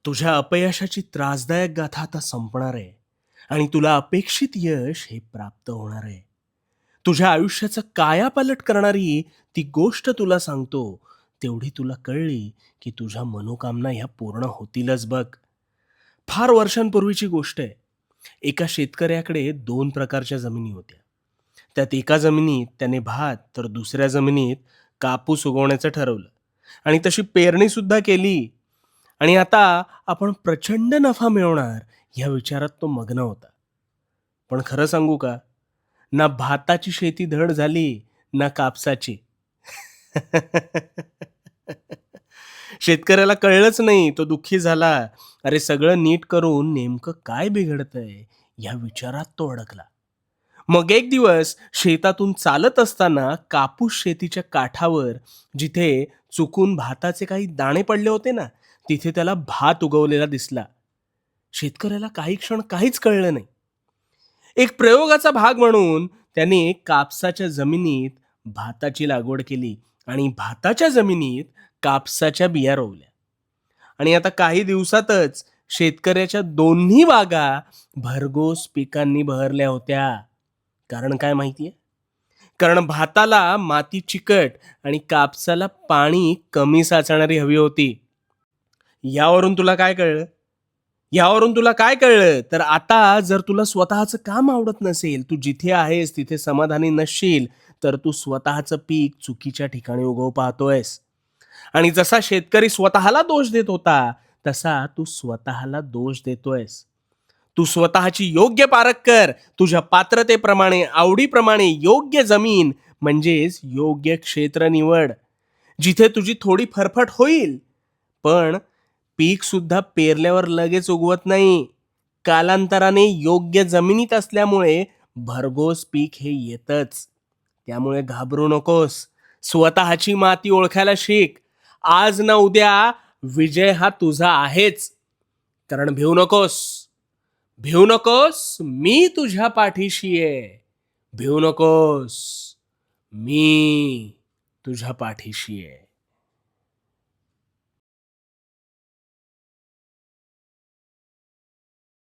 तुझ्या अपयशाची त्रासदायक गाथा आता संपणार आहे आणि तुला अपेक्षित यश हे प्राप्त होणार आहे. तुझ्या आयुष्याचं कायापालट करणारी ती गोष्ट तुला सांगतो, तेवढी तुला कळली की तुझ्या मनोकामना ह्या पूर्ण होतीलच बघ. फार वर्षांपूर्वीची गोष्ट आहे. एका शेतकऱ्याकडे 2 प्रकारच्या जमिनी होत्या. त्यात एका जमिनीत त्याने भात तर दुसऱ्या जमिनीत कापूस उगवण्याचं ठरवलं आणि तशी पेरणीसुद्धा केली. आणि आता आपण प्रचंड नफा मिळवणार या विचारात तो मग्न होता. पण खरं सांगू का? ना भाताची शेती धड झाली, ना कापसाची. शेतकऱ्याला कळलंच नाही. तो दुःखी झाला. अरे, सगळं नीट करून नेमकं काय बिघडतंय या विचारात तो अडकला. मग एक दिवस शेतातून चालत असताना कापूस शेतीच्या काठावर जिथे चुकून भाताचे काही दाणे पडले होते ना, तिथे त्याला भात उगवलेला दिसला. शेतकऱ्याला काही क्षण काहीच कळलं नाही. एक प्रयोगाचा भाग म्हणून त्याने कापसाच्या जमिनीत भाताची लागवड केली आणि भाताच्या जमिनीत कापसाच्या बिया रोवल्या. आणि आता काही दिवसातच शेतकऱ्याच्या दोन्ही बागा भरघोस पिकांनी बहरल्या होत्या. कारण काय माहितीये? कारण भाताला माती चिकट आणि कापसाला पाणी कमी साचणारी हवी होती. यावरून तुला काय कळलं? यावरून तुला काय कळलं? तर आता जर तुला स्वतःचं काम आवडत नसेल, तू जिथे आहेस तिथे समाधानी नसशील, तर तू स्वतःचं पीक चुकीच्या ठिकाणी उगवू पाहतोयस. आणि जसा शेतकरी स्वतःला दोष देत होता, तसा तू स्वतःला दोष देतोयस. तू स्वतःची योग्य पारख कर. तुझ्या पात्रतेप्रमाणे, आवडीप्रमाणे योग्य जमीन म्हणजेच योग्य क्षेत्र निवड. जिथे तुझी थोडी फरफट होईल, पण पीक सुद्धा पेरल्यावर लगेच उगवत नाही. कालांतराने योग्य जमिनीत असल्यामुळे भरघोस पीक हे येतच. त्यामुळे घाबरू नकोस. स्वतःची माती ओळखायला शिक. आज ना उद्या विजय हा तुझा आहेच. कारण भिवू नकोस. भिवू नकोस, मी तुझ्या पाठीशी आहे. भिवू नकोस, मी तुझ्या पाठीशी आहे.